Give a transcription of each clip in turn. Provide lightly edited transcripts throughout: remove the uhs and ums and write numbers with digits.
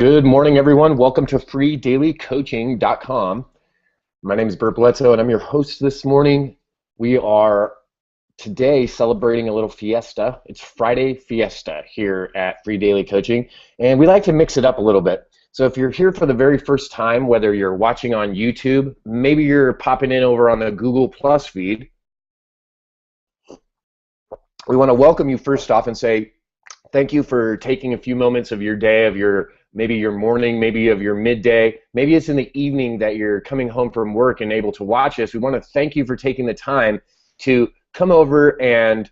Good morning, everyone. Welcome to freedailycoaching.com. My name is Bert Bledsoe, and I'm your host this morning. We are today celebrating a little fiesta. It's Friday Fiesta here at Free Daily Coaching, and we like to mix it up a little bit. So if you're here for the very first time, whether you're watching on YouTube, maybe you're popping in over on the Google Plus feed, we want to welcome you first off and say thank you for taking a few moments of your day, of maybe your morning, maybe of your midday, maybe it's in the evening that you're coming home from work and able to watch us. We want to thank you for taking the time to come over and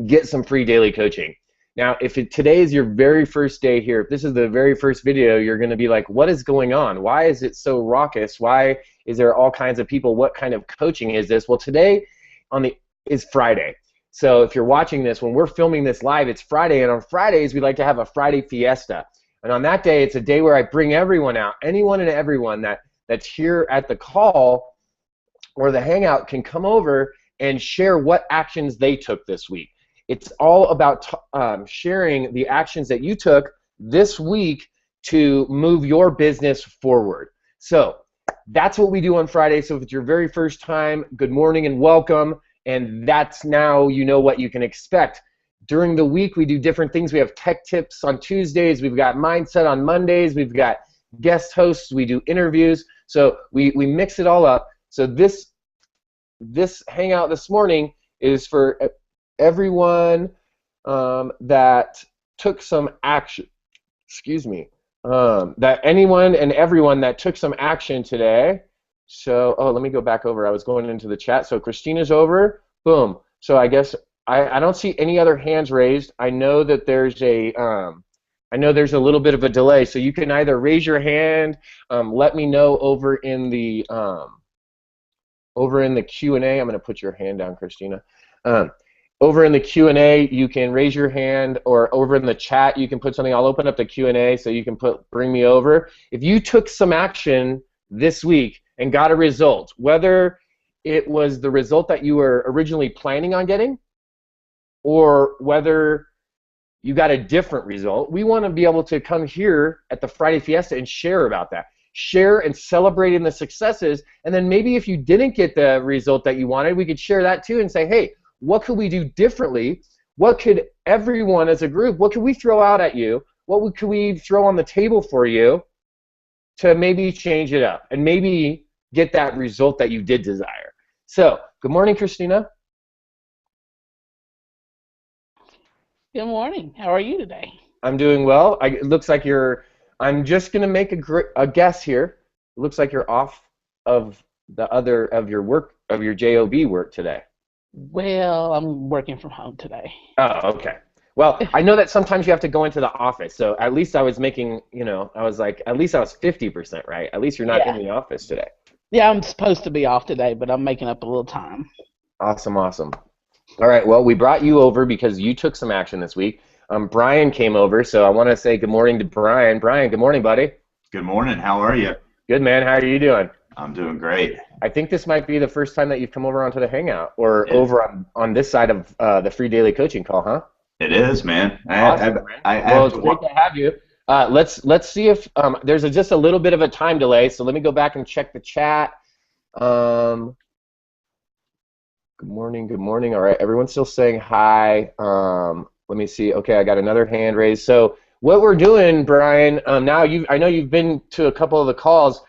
get some free daily coaching. Now, if today is your very first day here, if this is the very first video, you're going to be like, what is going on? Why is it so raucous? Why is there all kinds of people? What kind of coaching is this? Well, today is Friday. So if you're watching this, when we're filming this live, it's Friday, and on Fridays, we like to have a Friday Fiesta. And on that day, it's a day where I bring everyone out. Anyone and everyone that's here at the call or the hangout can come over and share what actions they took this week. It's all about sharing the actions that you took this week to move your business forward. So that's what we do on Friday. So if it's your very first time, good morning and welcome. And that's now you know what you can expect. During the week, we do different things. We have tech tips on Tuesdays. We've got mindset on Mondays. We've got guest hosts. We do interviews. So we mix it all up. So this hangout this morning is for everyone that took some action. Excuse me. That anyone and everyone that took some action today. So, let me go back over. I was going into the chat. So Christina's over. Boom. So I guess I don't see any other hands raised. I know that there's a little bit of a delay. So you can either raise your hand, let me know over in the Q&A. I'm going to put your hand down, Christina. Over in the Q&A, you can raise your hand, or over in the chat, you can put something. I'll open up the Q&A so you can bring me over. If you took some action this week and got a result, whether it was the result that you were originally planning on getting or whether you got a different result, we want to be able to come here at the Friday Fiesta and share about that. Share and celebrate in the successes, and then maybe if you didn't get the result that you wanted, we could share that too and say, hey, what could we do differently? What could everyone as a group, what could we throw out at you? What could we throw on the table for you to maybe change it up and maybe get that result that you did desire? So, good morning, Christina. Good morning. How are you today? I'm doing well. It looks like I'm just going to make a guess here. It looks like you're off of your job work today. Well, I'm working from home today. Oh, okay. Well, I know that sometimes you have to go into the office, so at least I was making, I was like, at least I was 50%, right? At least you're not in the office today. Yeah, I'm supposed to be off today, but I'm making up a little time. Awesome, awesome. All right, well, we brought you over because you took some action this week. Brian came over, so I want to say good morning to Brian. Brian, good morning, buddy. Good morning. How are you? Good, man. How are you doing? I'm doing great. I think this might be the first time that you've come over onto the Hangout or over on this side of the Free Daily Coaching call, huh? It is, man. Awesome, well, it's great to have you. Let's see if there's just a little bit of a time delay, so let me go back and check the chat. Good morning, good morning. All right, everyone's still saying hi. Let me see. Okay, I got another hand raised. So what we're doing, Brian, now I know you've been to a couple of the calls.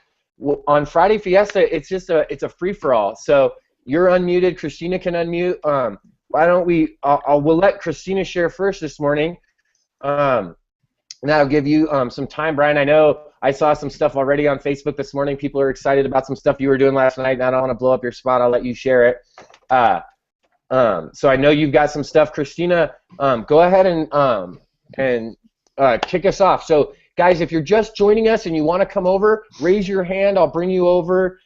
On Friday Fiesta, it's a free-for-all. So you're unmuted. Christina can unmute. Why don't we'll let Christina share first this morning. And that'll give you some time, Brian. I know I saw some stuff already on Facebook this morning. People are excited about some stuff you were doing last night, and I don't want to blow up your spot. I'll let you share it. So I know you've got some stuff. Christina, go ahead and kick us off. So, guys, if you're just joining us and you want to come over, raise your hand. I'll bring you over.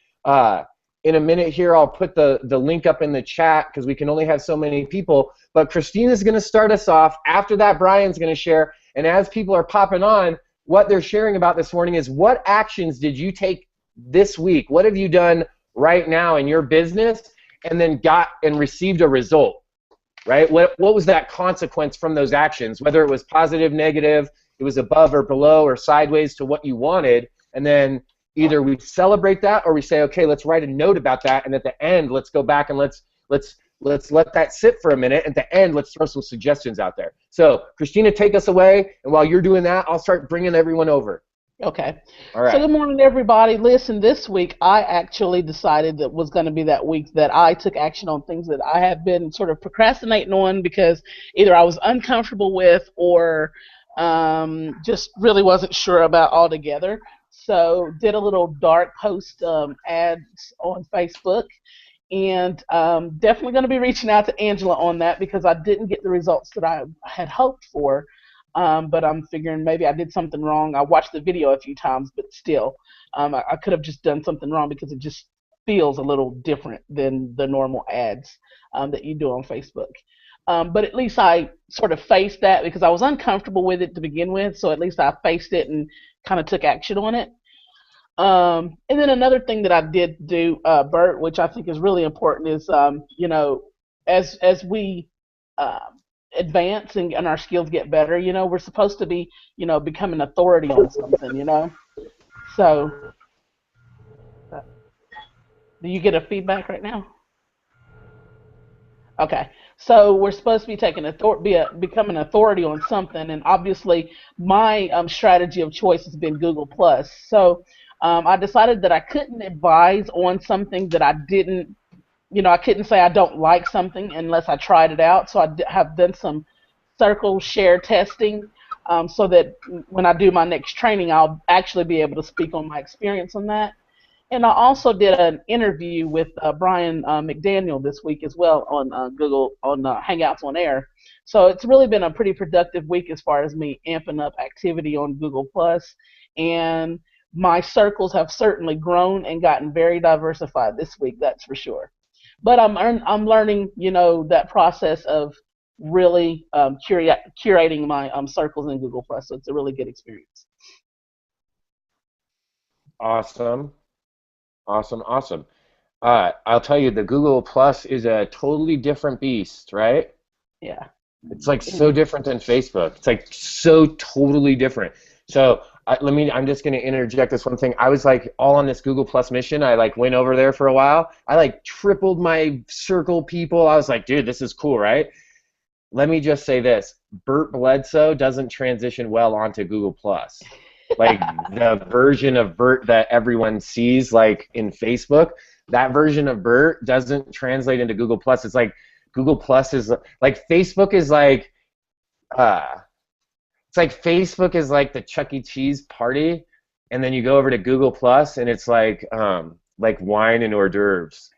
In a minute here, I'll put the link up in the chat because we can only have so many people. But Christina's going to start us off. After that, Brian's going to share. And as people are popping on, what they're sharing about this morning is what actions did you take this week? What have you done right now in your business and then got and received a result, right? What was that consequence from those actions, whether it was positive, negative, it was above or below or sideways to what you wanted, and then either we celebrate that or we say, okay, let's write a note about that, and at the end, let's go back and let's let that sit for a minute. At the end, let's throw some suggestions out there. So, Christina, take us away, and while you're doing that, I'll start bringing everyone over. Okay. All right. So good morning, everybody. Listen, this week I actually decided that was going to be that week that I took action on things that I have been sort of procrastinating on because either I was uncomfortable with or just really wasn't sure about altogether. So did a little dark post ads on Facebook. And definitely going to be reaching out to Angela on that because I didn't get the results that I had hoped for. But I'm figuring maybe I did something wrong. I watched the video a few times, but still, I could have just done something wrong because it just feels a little different than the normal ads that you do on Facebook. But at least I sort of faced that because I was uncomfortable with it to begin with, so at least I faced it and kind of took action on it. And then another thing that I did do, Bert, which I think is really important, is as we advance and our skills get better, we're supposed to be, become an authority on something, So, do you get a feedback right now? Okay, so we're supposed to be taking become an authority on something, and obviously my strategy of choice has been Google Plus. So I decided that I couldn't advise on something that I didn't. I couldn't say I don't like something unless I tried it out. So I have done some circle share testing so that when I do my next training, I'll actually be able to speak on my experience on that. And I also did an interview with Brian McDaniel this week as well on Google, on Hangouts on Air. So it's really been a pretty productive week as far as me amping up activity on Google+. And my circles have certainly grown and gotten very diversified this week, that's for sure. But I'm learning, that process of really curating my circles in Google+. So it's a really good experience. Awesome. I'll tell you, the Google Plus is a totally different beast, right? Yeah. It's like so different than Facebook. It's like so totally different. So I'm just going to interject this one thing. I was like all on this Google Plus mission. I like went over there for a while. I like tripled my circle people. I was like, dude, this is cool, right? Let me just say this. Bert Bledsoe doesn't transition well onto Google Plus. Like the version of Bert that everyone sees like in Facebook, that version of Bert doesn't translate into Google Plus. It's like Google Plus is like Facebook is like it's like Facebook is like the Chuck E. Cheese party, and then you go over to Google Plus and it's like wine and hors d'oeuvres.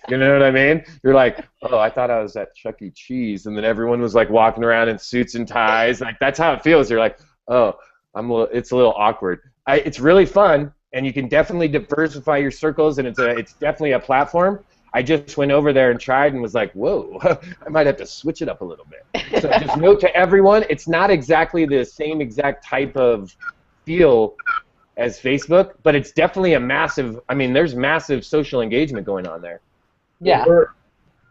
You know what I mean? You're like, oh, I thought I was at Chuck E. Cheese, and then everyone was like walking around in suits and ties. Like that's how it feels. You're like, oh, it's a little awkward. It's really fun, and you can definitely diversify your circles, and it's definitely a platform. I just went over there and tried and was like, whoa, I might have to switch it up a little bit. So just note to everyone, it's not exactly the same exact type of feel as Facebook, but it's definitely there's massive social engagement going on there. Yeah.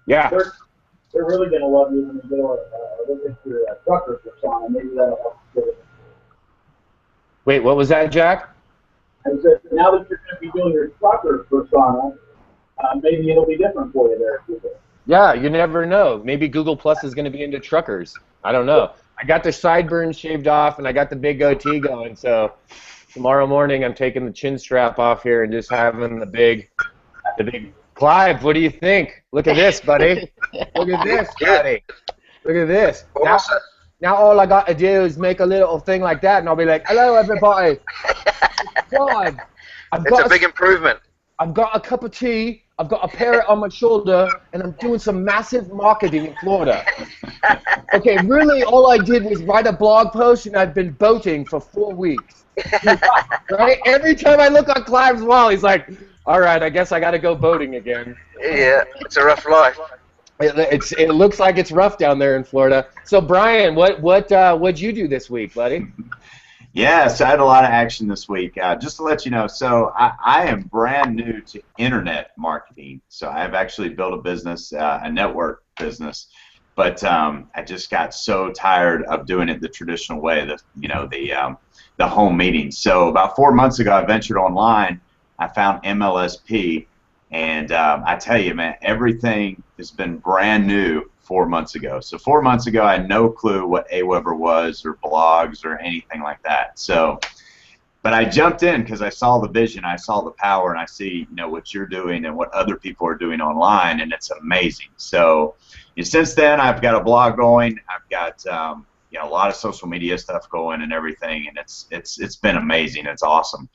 Yeah. They're really going to love you when you go look at your trucker persona. Maybe that'll help you get it. Wait, what was that, Jack? I said, now that you're going to be doing your trucker persona, maybe it'll be different for you there. Yeah, you never know. Maybe Google Plus is going to be into truckers. I don't know. I got the sideburns shaved off, and I got the big goatee going, so tomorrow morning I'm taking the chin strap off here and just having the big Clive, what do you think? Look at this, buddy. Look at this, buddy. Look at this. Now all I got to do is make a little thing like that, and I'll be like, hello, everybody. God, It's a big improvement. I've got a cup of tea, I've got a parrot on my shoulder, and I'm doing some massive marketing in Florida. Okay, really all I did was write a blog post, and I've been boating for 4 weeks. Right? Every time I look on Clive's wall, he's like, all right, I guess I got to go boating again. Yeah, it's a rough life. It looks like it's rough down there in Florida. So Brian, what'd you do this week, buddy? Yeah, so I had a lot of action this week. Just to let you know, so I am brand new to internet marketing. So I have actually built a business, a network business. but I just got so tired of doing it the traditional way, the home meetings. So about 4 months ago, I ventured online. I found MLSP, and I tell you, man, everything has been brand new 4 months ago. So 4 months ago, I had no clue what AWeber was or blogs or anything like that. So, but I jumped in because I saw the vision, I saw the power, and I see, what you're doing and what other people are doing online, and it's amazing. So, since then, I've got a blog going. I've got a lot of social media stuff going and everything, and it's been amazing. It's awesome.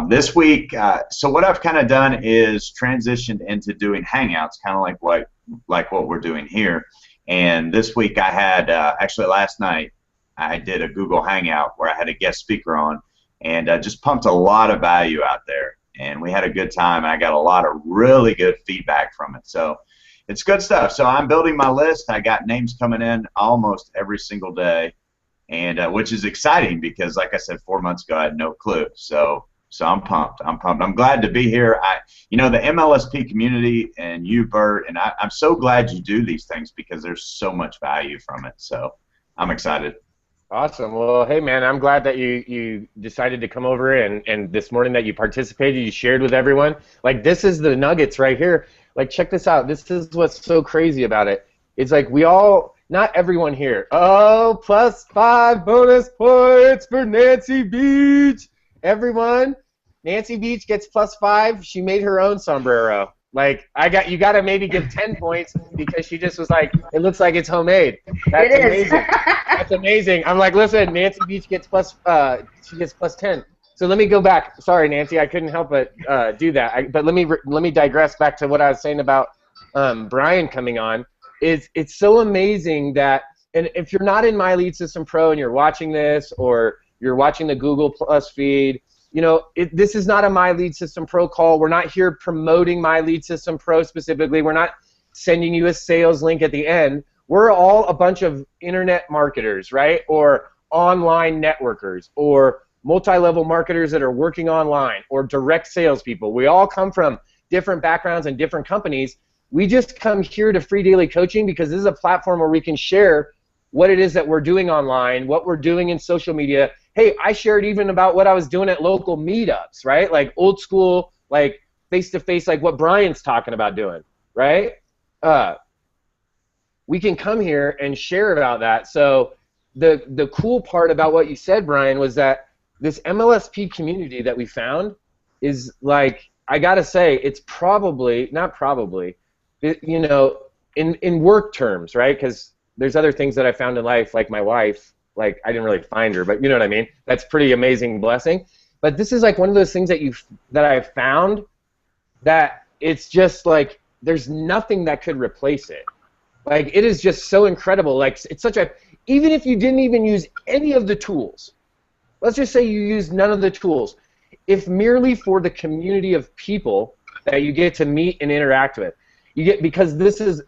This week, so what I've kind of done is transitioned into doing Hangouts, kind of like what we're doing here. And this week, I had actually last night, I did a Google Hangout where I had a guest speaker on, and just pumped a lot of value out there. And we had a good time. I got a lot of really good feedback from it. So it's good stuff. So I'm building my list. I got names coming in almost every single day, and which is exciting because, like I said, 4 months ago I had no clue. So I'm pumped. I'm pumped. I'm glad to be here. The MLSP community and you, Bert, and I'm so glad you do these things because there's so much value from it. So I'm excited. Awesome. Well, hey, man, I'm glad that you decided to come over and this morning that you participated, you shared with everyone. Like, this is the nuggets right here. Like, check this out. This is what's so crazy about it. It's like we all, not everyone here. Oh, +5 bonus points for Nancy Beach. Everyone, Nancy Beach gets +5. She made her own sombrero. Like, you got to maybe give 10 points because she just was like, it looks like it's homemade. That's amazing. That's amazing. I'm like, listen, Nancy Beach gets she gets +10. So let me go back. Sorry, Nancy, I couldn't help but do that. But let me digress back to what I was saying about Brian coming on. It's so amazing that, and if you're not in My Lead System Pro and you're watching this, or you're watching the Google Plus feed, this is not a My Lead System Pro call. We're not here promoting My Lead System Pro specifically. We're not sending you a sales link at the end. We're all a bunch of internet marketers, right? Or online networkers, or multi-level marketers that are working online, or direct salespeople. We all come from different backgrounds and different companies. We just come here to Free Daily Coaching because this is a platform where we can share what it is that we're doing online, what we're doing in social media. Hey, I shared even about what I was doing at local meetups, right? Like old school, like face-to-face, like what Brian's talking about doing, right? We can come here and share about that. So the cool part about what you said, Brian, was that this MLSP community that we found is, like, I gotta say, it's probably, not probably, in work terms, right? Because there's other things that I found in life, like my wife. Like, I didn't really find her, but you know what I mean? That's pretty amazing blessing. But this is like one of those things that I found that it's just like there's nothing that could replace it. Like, it is just so incredible. Like, it's such a, even if you didn't even use any of the tools, let's just say you use none of the tools, if merely for the community of people that you get to meet and interact with, because this is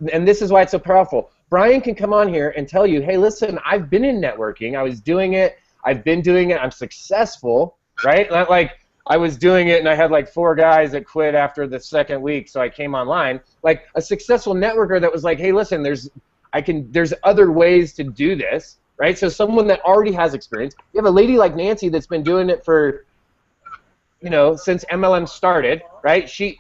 why it's so powerful. Brian can come on here and tell you, hey, listen, I've been in networking. I was doing it. I've been doing it. I'm successful, right? Not like I was doing it and I had like 4 guys that quit after the second week, so I came online. Like a successful networker that was like, hey, listen, there's other ways to do this, right? So someone that already has experience. You have a lady like Nancy that's been doing it for, since MLM started, right? She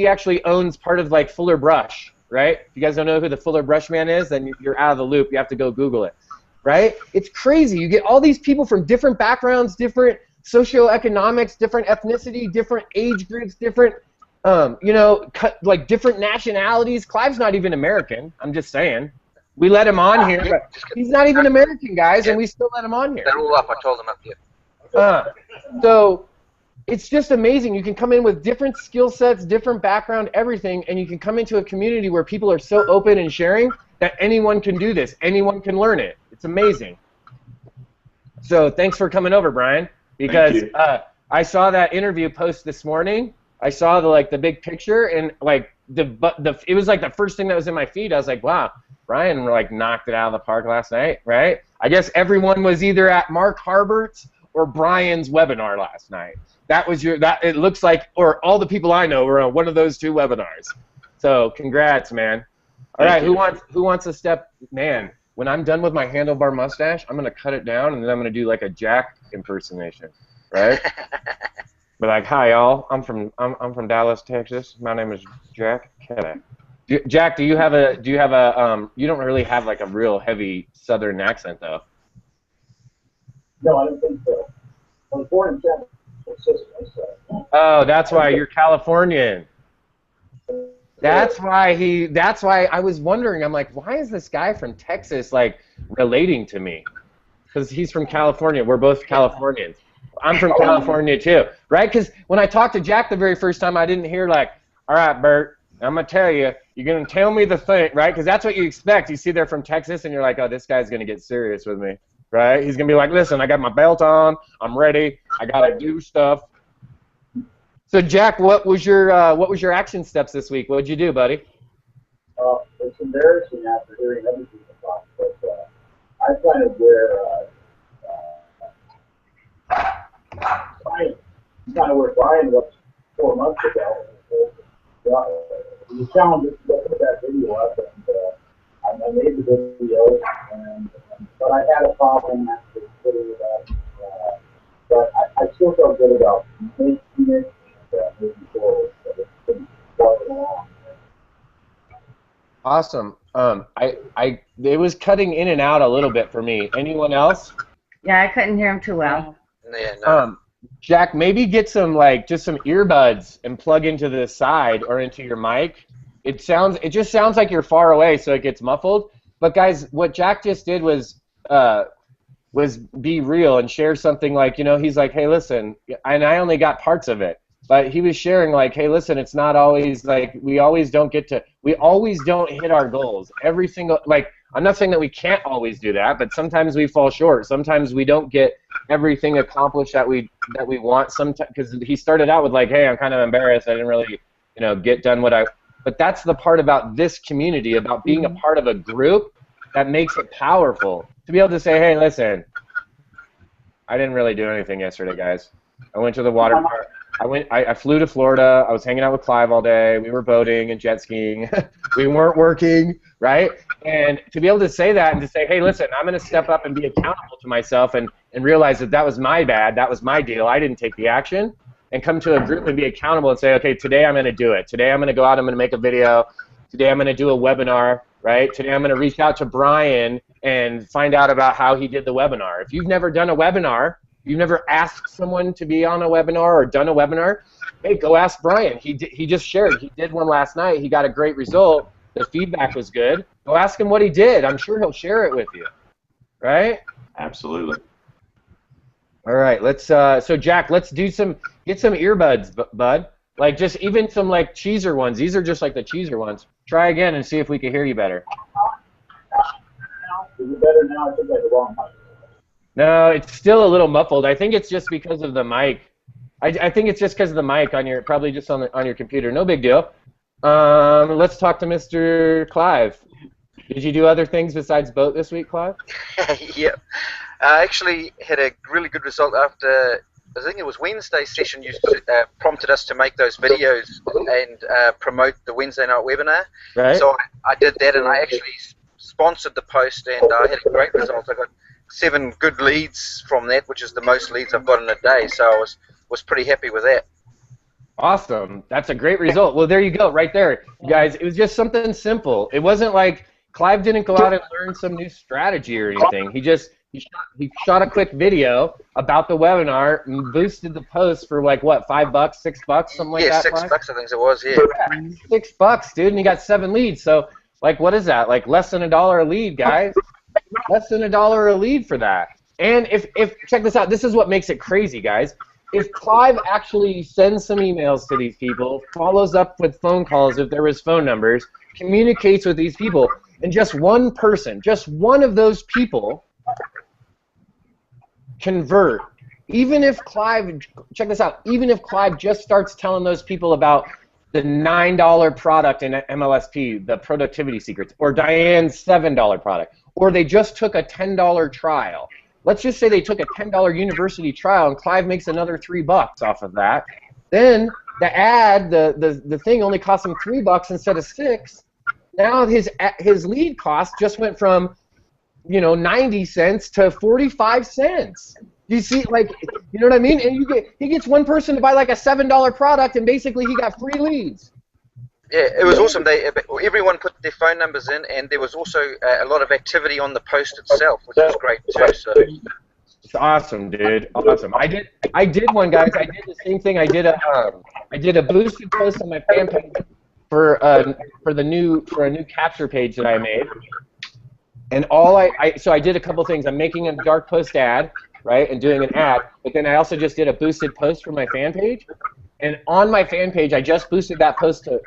actually owns part of like Fuller Brush, right? If you guys don't know who the Fuller Brush man is, then you're out of the loop. You have to go Google it, right? It's crazy. You get all these people from different backgrounds, different socioeconomics, different ethnicity, different age groups, different, like different nationalities. Clive's not even American. I'm just saying. We let him on here, but he's not even American, guys, and we still let him on here. They're all up. I told them up here. So it's just amazing. You can come in with different skill sets, different background, everything, and you can come into a community where people are so open and sharing that anyone can do this. Anyone can learn it. It's amazing. So thanks for coming over, Brian, because I saw that interview post this morning. I saw the big picture, and like it was like the first thing that was in my feed. I was like, wow, Brian like knocked it out of the park last night, right? I guess everyone was either at Mark Harbert's or Brian's webinar last night. That was it looks like, or all the people I know were on one of those 2 webinars. So congrats, man. All right, Thank you. who wants a step? Man, when I'm done with my handlebar mustache, I'm gonna cut it down and then I'm gonna do like a Jack impersonation, right? But like, hi y'all, I'm from Dallas, Texas. My name is Jack Kelly. Jack, do you have a you don't really have like a real heavy Southern accent though. No, I don't think so. I was born in San Francisco, so. Oh, that's why you're Californian. That's why I was wondering. I'm like, why is this guy from Texas like relating to me? Because he's from California. We're both Californians. I'm from California too, right? Because when I talked to Jack the very first time, I didn't hear like, all right, Bert, I'm gonna tell you, you're gonna tell me the thing, right? Because that's what you expect. You see they're from Texas, and you're like, oh, this guy's gonna get serious with me, right? He's gonna be like, listen, I got my belt on, I'm ready, I gotta do stuff. So Jack, what was your action steps this week? What did you do, buddy? It's embarrassing after hearing other people talk, but I kind of wear kind of where Brian was 4 months ago. The challenge is to put that video up, and I made the video, but I had a problem actually putting it up. But I still felt good about making it moving forward. So it's been going along. Awesome. It was cutting in and out a little bit for me. Anyone else? Yeah, I couldn't hear him too well. Yeah, no. Jack, maybe get some just some earbuds and plug into the side or into your mic. It just sounds like you're far away, so it gets muffled. But guys, what Jack just did was be real and share something like, he's like, hey, listen, and I only got parts of it, but he was sharing like, hey, listen, it's not always like we always don't hit our goals. Every single I'm not saying that we can't always do that, but sometimes we fall short. Sometimes we don't get everything accomplished that we want. Sometimes, because he started out with like, hey, I'm kind of embarrassed. I didn't really, get done what I. But that's the part about this community, about being a part of a group, that makes it powerful. To be able to say, hey, listen, I didn't really do anything yesterday, guys. I went to the water park. I flew to Florida. I was hanging out with Clive all day. We were boating and jet skiing. We weren't working, right? And to be able to say that and to say, hey, listen, I'm going to step up and be accountable to myself and realize that was my bad. That was my deal. I didn't take the action. And come to a group and be accountable and say, okay, today I'm going to do it. Today I'm going to go out. I'm going to make a video. Today I'm going to do a webinar, right? Today I'm going to reach out to Brian and find out about how he did the webinar. If you've never done a webinar, you've never asked someone to be on a webinar or done a webinar, hey, go ask Brian. He just shared. He did one last night. He got a great result. The feedback was good. Go ask him what he did. I'm sure he'll share it with you, right? Absolutely. All right, let's. So Jack, let's get some earbuds, bud. Like just even some like cheeser ones. These are just like the cheeser ones. Try again and see if we can hear you better. Is it better now? I think I had the wrong mic. No, it's still a little muffled. I think it's just because of the mic. I think it's just because of the mic on your, probably just on your computer. No big deal. Let's talk to Mr. Clive. Did you do other things besides boat this week, Clive? Yeah. I actually had a really good result after, I think it was Wednesday's session. You prompted us to make those videos and promote the Wednesday night webinar. Right. So I did that, and I actually sponsored the post, and I had a great result. I got 7 good leads from that, which is the most leads I've got in a day. So I was pretty happy with that. Awesome. That's a great result. Well, there you go, right there. Guys, it was just something simple. It wasn't like Clive didn't go out and learn some new strategy or anything. He shot a quick video about the webinar and boosted the post for like what, $5, $6, something like that? Yeah, $6 I think it was, yeah. $6, dude, and he got 7 leads. So like, what is that? Like less than $1 a lead, guys. Less than $1 a lead for that. And if check this out, this is what makes it crazy, guys. If Clive actually sends some emails to these people, follows up with phone calls if there was phone numbers, communicates with these people, and just one person, just one of those people convert. Even if Clive, check this out, even if Clive just starts telling those people about the $9 product in MLSP, the productivity secrets, or Diane's $7 product, or they just took a $10 trial. Let's just say they took a $10 university trial and Clive makes another $3 off of that. Then the ad, the thing only costs him $3 instead of $6. now his lead cost just went from 90 cents to 45 cents. You see, like, you know what I mean? And he gets one person to buy like a $7 product, and basically he got free leads. Yeah, it was awesome. Everyone put their phone numbers in, and there was also a lot of activity on the post itself, which was great too. So it's awesome, dude. Awesome. I did one, guys. I did the same thing. I did a boosted post on my fan page for a new capture page that I made. And so I did a couple things. I'm making a dark post ad, right, and doing an ad, but then I also just did a boosted post for my fan page. And on my fan page, I just boosted that post to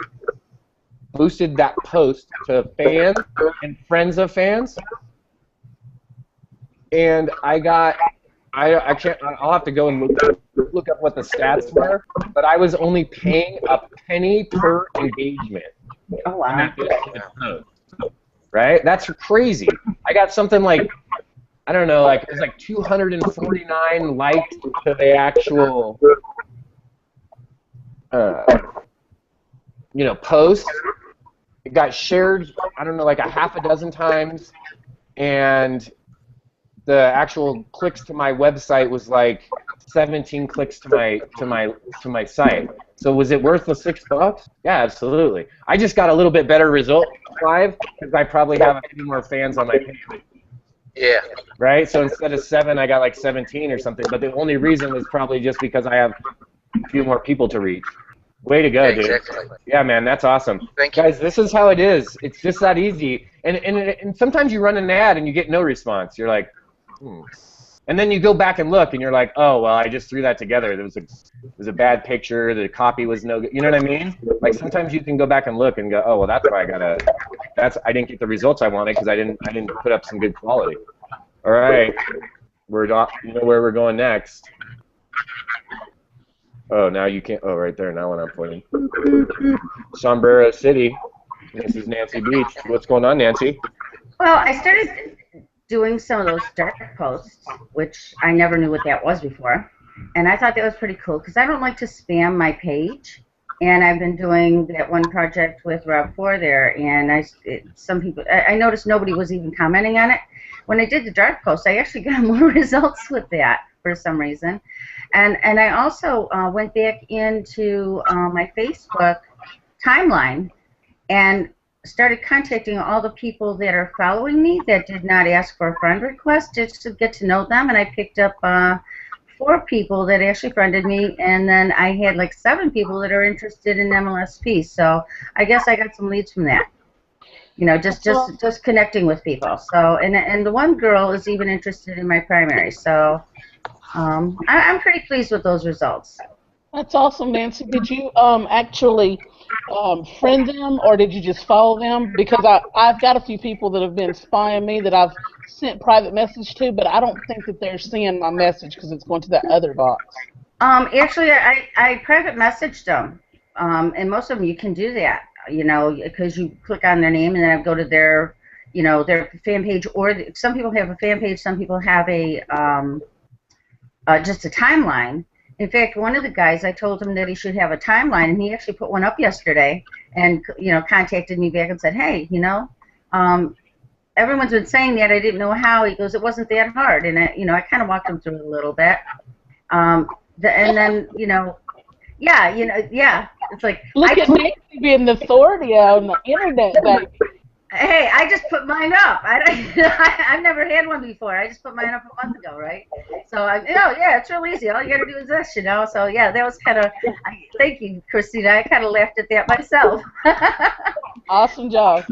fans and friends of fans. And I'll have to go and look up what the stats were, but I was only paying a penny per engagement. Oh, wow. Right? That's crazy. I got something like, I don't know, like it was like 249 likes to the actual post. It got shared, I don't know, like a half a dozen times, and the actual clicks to my website was like 17 clicks to my site. So was it worth the $6? Yeah, absolutely. I just got a little bit better result live because I probably have a few more fans on my page. yeah, Right? So instead of 7, I got like 17 or something. But the only reason was probably just because I have a few more people to reach. Way to go, dude. exactly. Yeah, man, that's awesome. Thank you. Guys, this is how it is. It's just that easy. And sometimes you run an ad and you get no response. You're like, And then you go back and look, and you're like, oh, well, I just threw that together. It was a bad picture. The copy was no good. You know what I mean? Like sometimes you can go back and look and go, oh, well, that's why I didn't get the results I wanted because I didn't put up some good quality. All right, you know where we're going next. Oh, now you can't. Oh, right there. Now when I'm pointing. Sombrero City. This is Nancy Beach. What's going on, Nancy? Well, I started doing some of those dark posts, which I never knew what that was before, and I thought that was pretty cool because I don't like to spam my page, and I've been doing that one project with Rob 4 there, and some people, I noticed nobody was even commenting on it. When I did the dark post, I actually got more results with that for some reason, and I also went back into my Facebook timeline and started contacting all the people that are following me that did not ask for a friend request just to get to know them, and I picked up 4 people that actually friended me, and then I had like 7 people that are interested in MLSP, so I guess I got some leads from that. Just connecting with people. So and the one girl is even interested in my primary, so I'm pretty pleased with those results. That's awesome, Nancy. Did you actually friend them, or did you just follow them? Because I've got a few people that have been spying me that I've sent private message to, but I don't think that they're seeing my message because it's going to that other box. Actually, I private messaged them, and most of them you can do that, because you click on their name and then I go to their, their fan page, or some people have a fan page, some people have a just a timeline. In fact, one of the guys, I told him that he should have a timeline, and he actually put one up yesterday and, contacted me back and said, hey, everyone's been saying that. I didn't know how. He goes, it wasn't that hard. And, I kind of walked him through it a little bit. And then, it's like. Look at Nancy being the authority on the internet, baby. Hey, I just put mine up. I've never had one before. I just put mine up a month ago, right? So, yeah, it's real easy. All you got to do is this, So, yeah, that was kind of, thank you, Christina. I kind of laughed at that myself. Awesome job.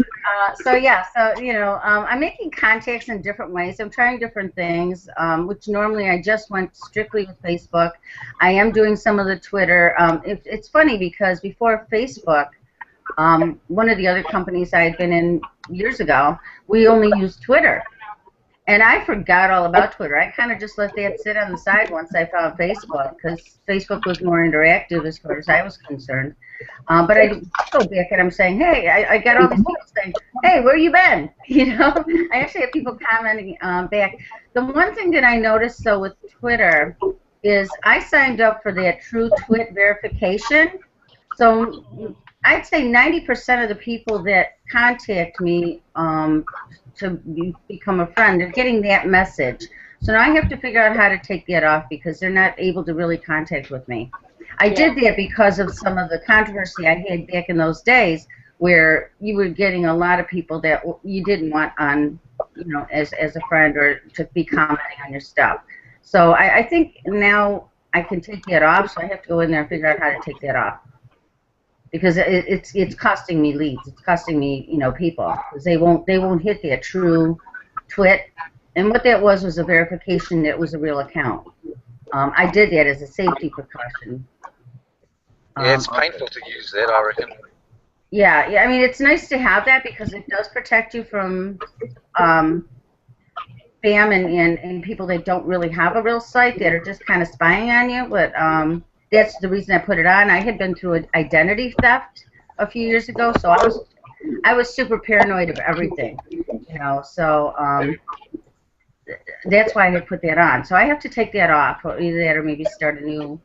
I'm making contacts in different ways. I'm trying different things, which normally I just went strictly with Facebook. I am doing some of the Twitter. It's funny because before Facebook, one of the other companies I had been in years ago, we only used Twitter. And I forgot all about Twitter. I kind of just let that sit on the side once I found Facebook, because Facebook was more interactive as far as I was concerned. But I go back and I'm saying, hey, I got all these people saying, hey, where you been? I actually have people commenting back. The one thing that I noticed, though, with Twitter is I signed up for that True Twit verification. So I'd say 90% of the people that contact me become a friend, they're getting that message. So now I have to figure out how to take that off because they're not able to really contact with me. I did that because of some of the controversy I had back in those days where you were getting a lot of people that you didn't want on, as a friend or to be commenting on your stuff. So I think now I can take that off, so I have to go in there and figure out how to take that off. Because it's costing me leads, it's costing me people, because they won't hit that true twit, and what that was a verification that it was a real account. I did that as a safety precaution. Yeah, it's painful to use that, I reckon. Yeah, I mean it's nice to have that because it does protect you from spam and people that don't really have a real site that are just kind of spying on you, but that's the reason I put it on. I had been through an identity theft a few years ago, so I was super paranoid of everything, So that's why I had put that on. So I have to take that off, or either that or maybe start a new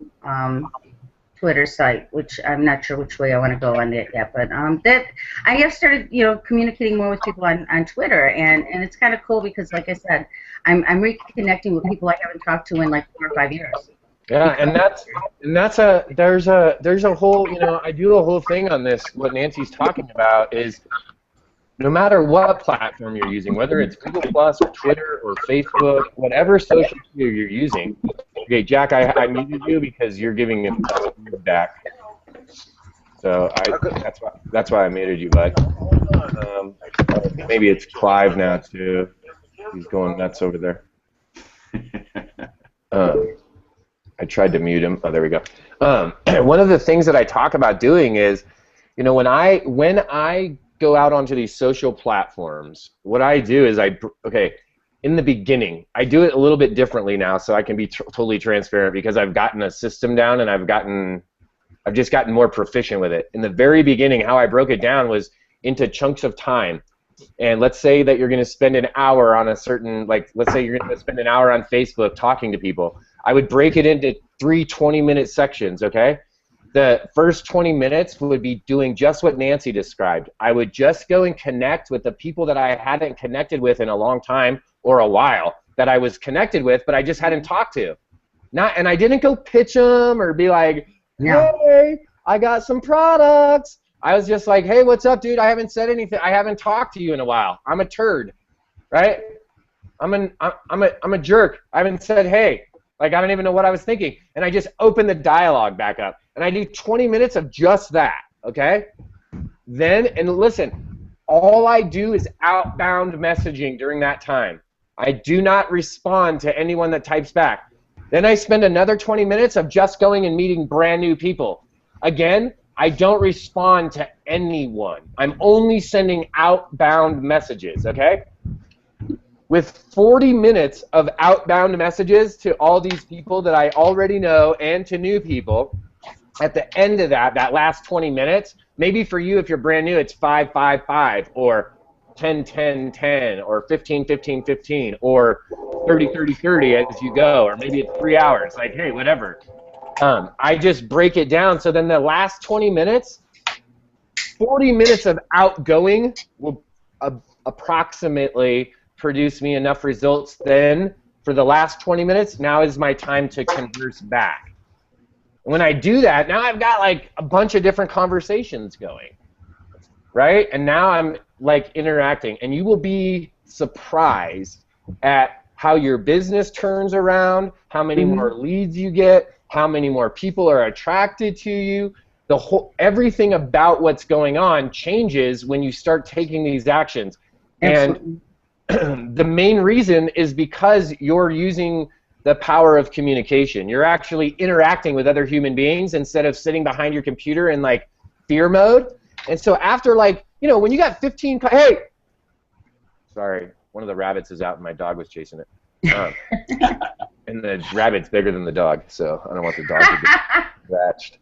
Twitter site, which I'm not sure which way I want to go on that yet. But that I have started, communicating more with people on Twitter, and it's kind of cool because, like I said, I'm reconnecting with people I haven't talked to in like 4 or 5 years. Yeah, there's a whole, I do a whole thing on this. What Nancy's talking about is no matter what platform you're using, whether it's Google Plus or Twitter or Facebook, whatever social media you're using. Okay, Jack, I muted you because you're giving feedback. So that's why I muted you, bud. Maybe it's Clive now too. He's going nuts over there. I tried to mute him. Oh, there we go. One of the things that I talk about doing is, when I go out onto these social platforms, what I do is in the beginning, I do it a little bit differently now, so I can be totally transparent because I've gotten a system down and I've just gotten more proficient with it. In the very beginning, how I broke it down was into chunks of time. And let's say that you're going to spend an hour on a certain, let's say you're going to spend an hour on Facebook talking to people. I would break it into 3 20-minute sections, okay? The first 20 minutes would be doing just what Nancy described. I would just go and connect with the people that I hadn't connected with in a long time or a while that I was connected with, but I just hadn't talked to. And I didn't go pitch them or be like, hey, I got some products. I was just like, hey, what's up, dude? I haven't said anything. I haven't talked to you in a while. I'm a turd, right? I'm a jerk. I haven't said hey. I don't even know what I was thinking. And I just open the dialogue back up. And I do 20 minutes of just that, okay? Then, and listen, all I do is outbound messaging during that time. I do not respond to anyone that types back. Then I spend another 20 minutes of just going and meeting brand new people. Again, I don't respond to anyone. I'm only sending outbound messages, okay? With 40 minutes of outbound messages to all these people that I already know and to new people, at the end of that last 20 minutes, maybe for you if you're brand new, it's 5-5-5 or 10-10-10 or 15-15-15 or 30-30-30 as you go, or maybe it's 3 hours, hey, whatever. I just break it down, so then the last 20 minutes, 40 minutes of outgoing will approximately produce me enough results. Then for the last 20 minutes, now is my time to converse back. When I do that, now I've got a bunch of different conversations going, right? And now I'm interacting, and you will be surprised at how your business turns around, how many more leads you get, how many more people are attracted to you. Everything about what's going on changes when you start taking these actions. And the main reason is because you're using the power of communication. You're actually interacting with other human beings instead of sitting behind your computer in fear mode. And so after when you got 15, hey, sorry, one of the rabbits is out and my dog was chasing it. And the rabbit's bigger than the dog, so I don't want the dog to get scratched.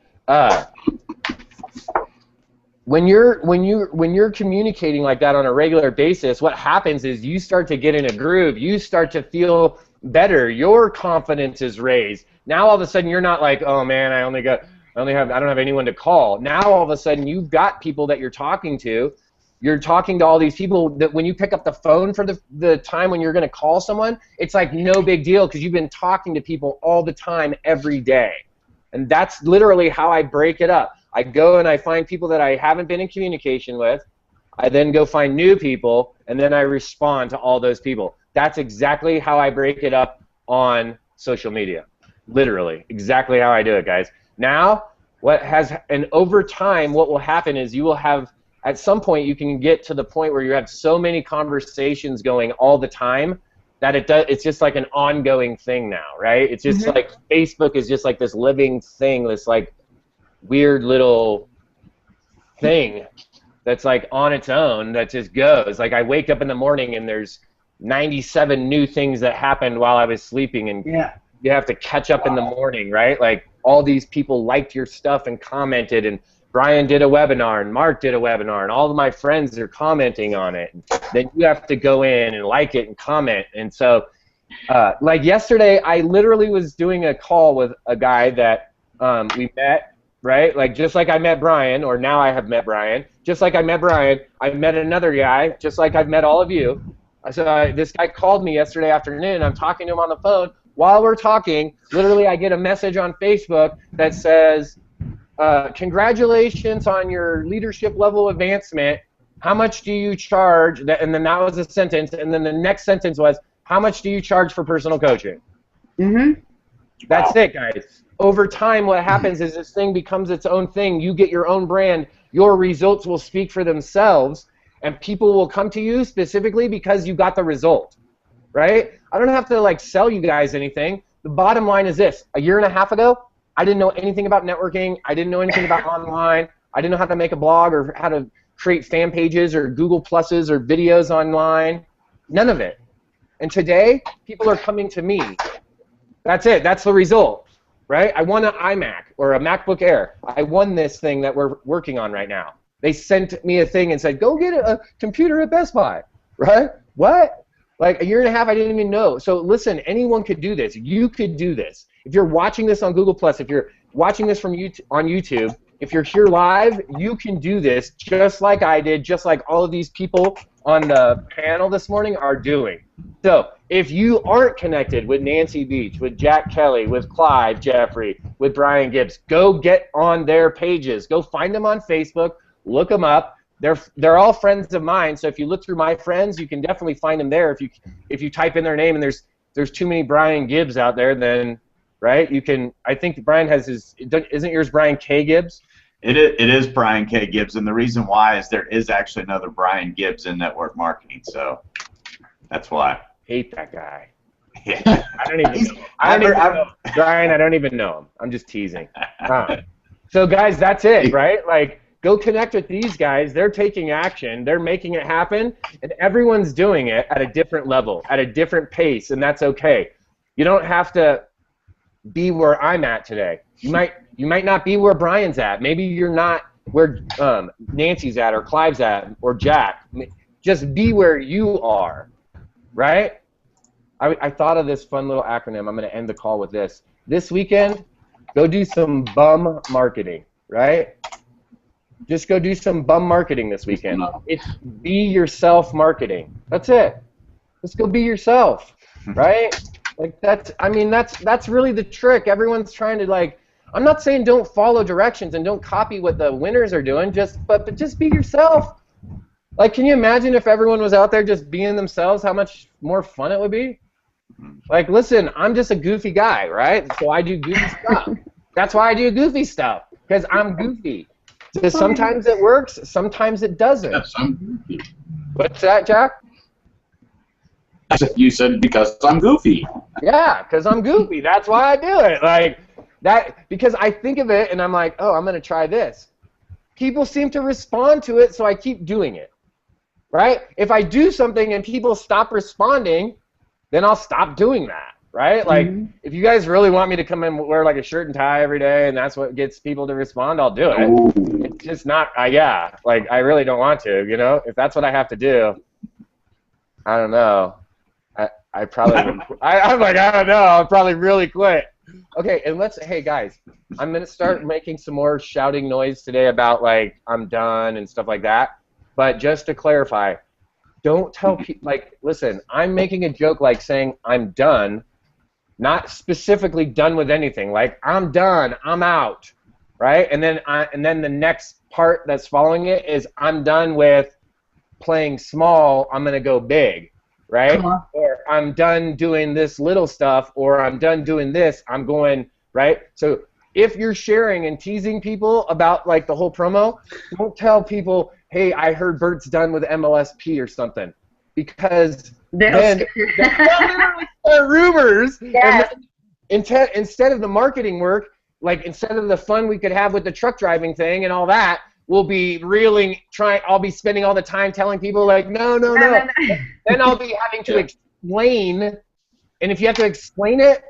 When you're communicating like that on a regular basis, what happens is you start to get in a groove. You start to feel better. Your confidence is raised. Now all of a sudden you're not oh man, I only got I don't have anyone to call. Now all of a sudden you've got people that you're talking to. You're talking to all these people that when you pick up the phone for the time when you're going to call someone, it's like no big deal because you've been talking to people all the time every day. And that's literally how I break it up. I go and I find people that I haven't been in communication with. I then go find new people, and then I respond to all those people. That's exactly how I break it up on social media. Literally, exactly how I do it, guys. Now, and over time, what will happen is you will have, at some point, you can get to the point where you have so many conversations going all the time that it's just like an ongoing thing now, right? It's just like Facebook is just like this living thing, this like weird little thing that's like on its own that just goes. Like I wake up in the morning and there's 97 new things that happened while I was sleeping, and you have to catch up in the morning, right? Like all these people liked your stuff and commented, and Brian did a webinar, and Mark did a webinar, and all of my friends are commenting on it. And then you have to go in and like it and comment. And so, like yesterday, I literally was doing a call with a guy that we met, right? Like just like I met Brian, or now I have met Brian. Just like I met Brian, I met another guy, just like I've met all of you. So this guy called me yesterday afternoon. I'm talking to him on the phone. While we're talking, literally I get a message on Facebook that says, congratulations on your leadership level advancement. How much do you charge? And then that was a sentence. And then the next sentence was, how much do you charge for personal coaching? That's it, guys. Over time, what happens is this thing becomes its own thing. You get your own brand. Your results will speak for themselves, and people will come to you specifically because you got the result, right? I don't have to like sell you guys anything. The bottom line is this. A year and a half ago, I didn't know anything about networking. I didn't know anything about online. I didn't know how to make a blog or how to create fan pages or Google Pluses or videos online. None of it. And today, people are coming to me. That's it. That's the result, right? I won an iMac or a MacBook Air. I won this thing that we're working on right now. They sent me a thing and said, go get a computer at Best Buy, right? What? Like a year and a half, I didn't even know. So listen, anyone could do this. You could do this. If you're watching this on Google+, if you're watching this from on YouTube, if you're here live, you can do this just like I did, just like all of these people on the panel this morning are doing. So if you aren't connected with Nancy Beach, with Jack Kelly, with Clive Jeffrey, with Brian Gibbs, go get on their pages. Go find them on Facebook. Look them up. They're all friends of mine. So if you look through my friends, you can definitely find them there. If you type in their name and there's too many Brian Gibbs out there, then right, you can. I think Brian has his. Isn't yours Brian K. Gibbs? It is Brian K. Gibbs, and the reason why is there is actually another Brian Gibbs in network marketing. So that's why. Hate that guy. Yeah. I don't even know. Brian, I don't even know him. I'm just teasing. So guys, that's it, right? Like, go connect with these guys. They're taking action. They're making it happen, and everyone's doing it at a different level, at a different pace, and that's okay. You don't have to be where I'm at today. You might not be where Brian's at. Maybe you're not where Nancy's at or Clive's at or Jack. Just be where you are, right? I thought of this fun little acronym. I'm going to end the call with this. This weekend, go do some bum marketing, right? Just go do some bum marketing this weekend. It's be yourself marketing. That's it. Just go be yourself, right? Like that's really the trick. Everyone's trying to like. I'm not saying don't follow directions and don't copy what the winners are doing. But just be yourself. Like, can you imagine if everyone was out there just being themselves? How much more fun it would be. Like, listen, I'm just a goofy guy, right? So I do goofy stuff. That's why I do goofy stuff, because I'm goofy. Because sometimes it works, sometimes it doesn't. Yes, I'm goofy. What's that, Jack? You said because I'm goofy. Yeah, because I'm goofy. That's why I do it. Like that, because I think of it and I'm like, oh, I'm going to try this. People seem to respond to it, so I keep doing it. Right? If I do something and people stop responding, then I'll stop doing that. Right? Like, if you guys really want me to come in and wear like a shirt and tie every day and that's what gets people to respond, I'll do it. Ooh. It's just not, yeah, like I really don't want to, you know? If that's what I have to do, I don't know. I probably would, I'm like, I don't know, I'll probably really quit. Okay, and hey guys, I'm gonna start making some more shouting noise today about like I'm done and stuff like that. But just to clarify, don't tell people like, listen, I'm making a joke like saying I'm done, not specifically done with anything. Like I'm done, I'm out, right? And then the next part that's following it is I'm done with playing small, I'm gonna go big, right? Or I'm done doing this little stuff, or I'm done doing this, I'm going, right? So if you're sharing and teasing people about like the whole promo, don't tell people, hey, I heard Bert's done with MLSP or something, because then they'll literally start rumors. Yes. And instead of the marketing work, like instead of the fun we could have with the truck driving thing and all that, we'll be I'll be spending all the time telling people like, no. Then I'll be having to explain, and if you have to explain it,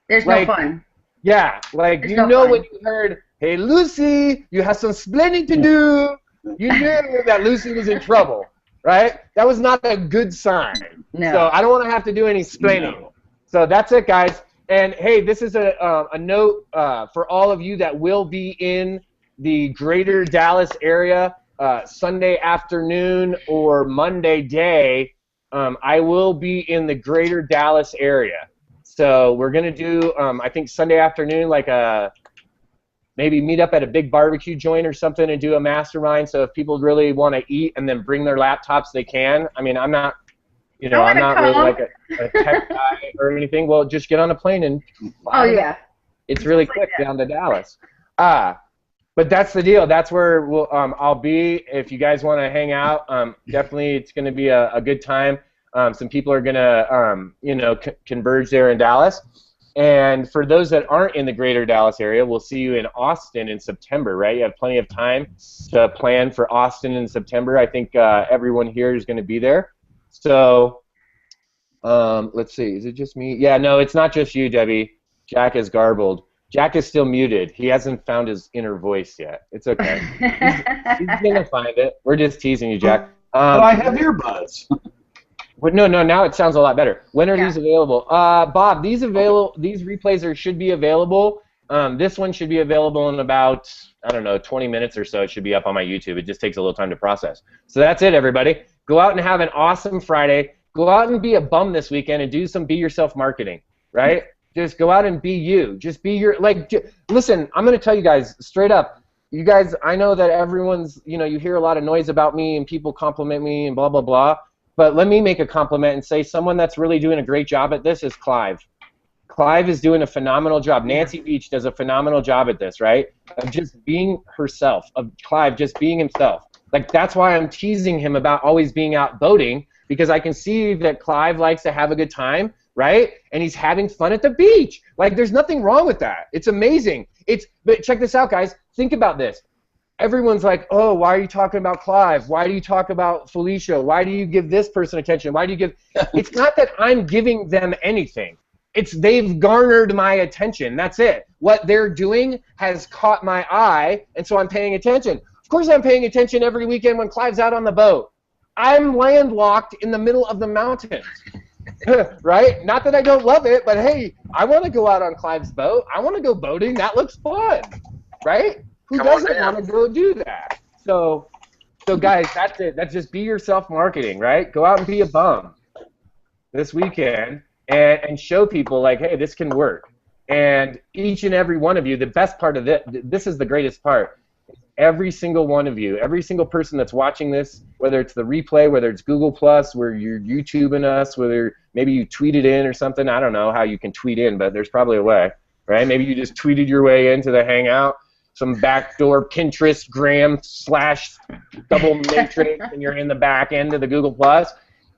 there's like, no fun. Yeah, like There's no fun. when you heard, hey Lucy, you have some splaining to do, you knew that Lucy was in trouble, right? That was not a good sign. No. So I don't want to have to do any splaining. No. So that's it, guys. And hey, this is a note for all of you that will be in the greater Dallas area Sunday afternoon or Monday day. I will be in the greater Dallas area. So we're going to do, I think, Sunday afternoon, like maybe meet up at a big barbecue joint or something and do a mastermind. So if people really want to eat and then bring their laptops, they can. I mean, I'm not really like a tech guy or anything. Well, just get on a plane and fly. Oh, yeah. It's really quick down to Dallas. But that's the deal. That's where I'll be. If you guys want to hang out, definitely it's going to be a good time. Some people are going to, converge there in Dallas. And for those that aren't in the greater Dallas area, we'll see you in Austin in September, right? You have plenty of time to plan for Austin in September. I think everyone here is going to be there. So let's see. Is it just me? Yeah, no, it's not just you, Debbie. Jack is garbled. Jack is still muted. He hasn't found his inner voice yet. It's okay. He's going to find it. We're just teasing you, Jack. But I have earbuds. No, now it sounds a lot better. When are these available? Bob, these replays should be available. This one should be available in about, 20 minutes or so. It should be up on my YouTube. It just takes a little time to process. So that's it, everybody. Go out and have an awesome Friday. Go out and be a bum this weekend and do some be yourself marketing, right? Just go out and be you. Just be listen, I'm going to tell you guys straight up. You guys, I know that everyone's, you hear a lot of noise about me and people compliment me and blah, blah, blah. But let me make a compliment and say someone that's really doing a great job at this is Clive. Clive is doing a phenomenal job. Nancy Beach does a phenomenal job at this, right? Of just being herself, of Clive just being himself. Like, that's why I'm teasing him about always being out boating, because I can see that Clive likes to have a good time, right? And he's having fun at the beach. Like, there's nothing wrong with that. It's amazing. But check this out, guys. Think about this. Everyone's like, oh, why are you talking about Clive? Why do you talk about Felicia? Why do you give this person attention? Why do you give... It's not that I'm giving them anything. It's they've garnered my attention. That's it. What they're doing has caught my eye, and so I'm paying attention. Of course I'm paying attention every weekend when Clive's out on the boat. I'm landlocked in the middle of the mountains. Right? Not that I don't love it, but hey, I want to go out on Clive's boat. I want to go boating. That looks fun. Right? Who doesn't want to go do that? So guys, that's it. That's just be yourself marketing, right? Go out and be a bum this weekend and show people like, hey, this can work. And each and every one of you, the best part of this is the greatest part. Every single one of you, every single person that's watching this, whether it's the replay, whether it's Google Plus, where you're YouTubing us, whether maybe you tweeted in or something. I don't know how you can tweet in, but there's probably a way, right? Maybe you just tweeted your way into the Hangout. Some backdoor Pinterest, Gram / double matrix, and you're in the back end of the Google Plus.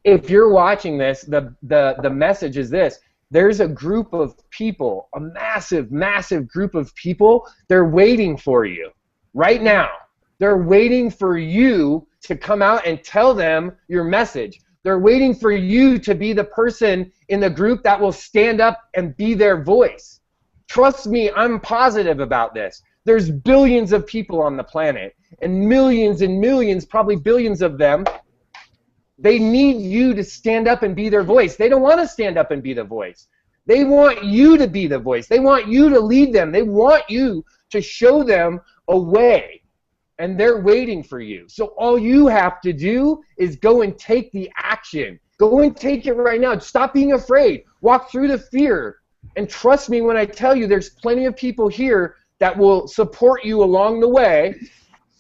If you're watching this, the message is this: there's a group of people, a massive, massive group of people. They're waiting for you right now. They're waiting for you to come out and tell them your message. They're waiting for you to be the person in the group that will stand up and be their voice. Trust me, I'm positive about this. There's billions of people on the planet, and millions, probably billions of them. They need you to stand up and be their voice. They don't want to stand up and be the voice. They want you to be the voice. They want you to lead them. They want you to show them a way. And they're waiting for you. So all you have to do is go and take the action. Go and take it right now. Stop being afraid. Walk through the fear. And trust me when I tell you there's plenty of people here that will support you along the way,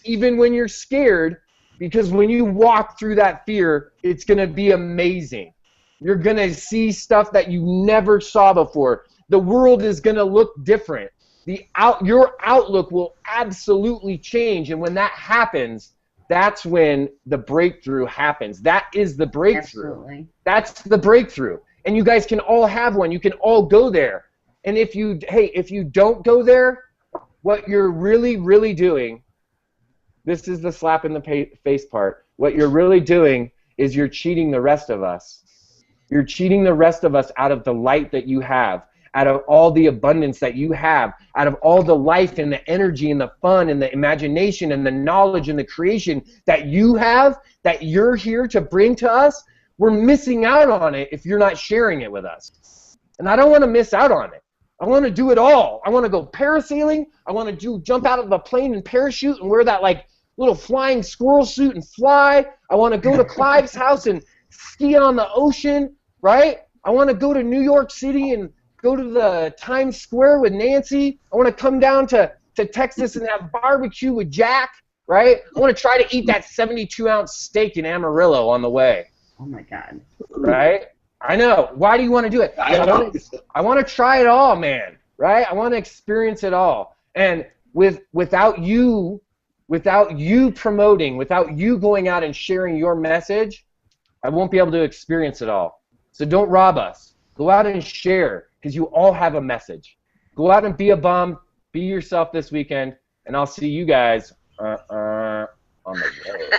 even when you're scared, because when you walk through that fear, it's going to be amazing. You're going to see stuff that you never saw before. The world is going to look different. Your outlook will absolutely change, and when that happens, that's when the breakthrough happens. That is the breakthrough. Absolutely. That's the breakthrough. And you guys can all have one. You can all go there. And if you don't go there, what you're really, really doing, this is the slap in the face part. What you're really doing is you're cheating the rest of us. You're cheating the rest of us out of the light that you have, out of all the abundance that you have, out of all the life and the energy and the fun and the imagination and the knowledge and the creation that you have, that you're here to bring to us. We're missing out on it if you're not sharing it with us. And I don't want to miss out on it. I want to do it all. I want to go parasailing. I want to jump out of the plane and parachute and wear that like little flying squirrel suit and fly. I want to go to Clive's house and ski on the ocean, right? I want to go to New York City and go to the Times Square with Nancy. I want to come down to Texas and have barbecue with Jack, right? I want to try to eat that 72-ounce steak in Amarillo on the way. Oh my God. Right? I know. Why do you want to do it? I want to try it all, man. Right? I want to experience it all. And without you promoting, without you going out and sharing your message, I won't be able to experience it all. So don't rob us. Go out and share, because you all have a message. Go out and be a bum. Be yourself this weekend, and I'll see you guys on the road.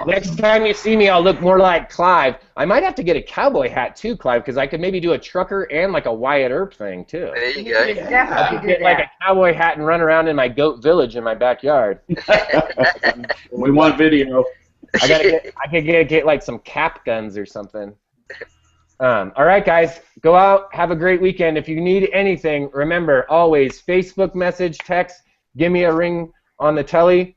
Next time you see me, I'll look more like Clive. I might have to get a cowboy hat too, Clive, because I could maybe do a trucker and like a Wyatt Earp thing too. There you go. I could get like a cowboy hat and run around in my goat village in my backyard. We want video. I could get like some cap guns or something. All right, guys, go out, have a great weekend. If you need anything, remember, always Facebook message, text, give me a ring on the telly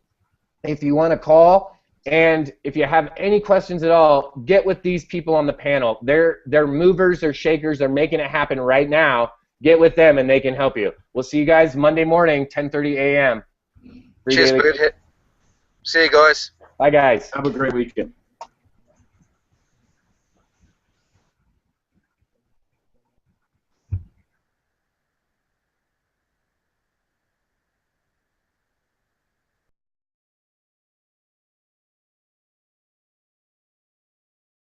if you want to call. And if you have any questions at all, get with these people on the panel. They're movers, they're shakers, they're making it happen right now. Get with them and they can help you. We'll see you guys Monday morning, 10:30 a.m. Cheers, good hit. See you guys. Bye, guys. Have a great weekend.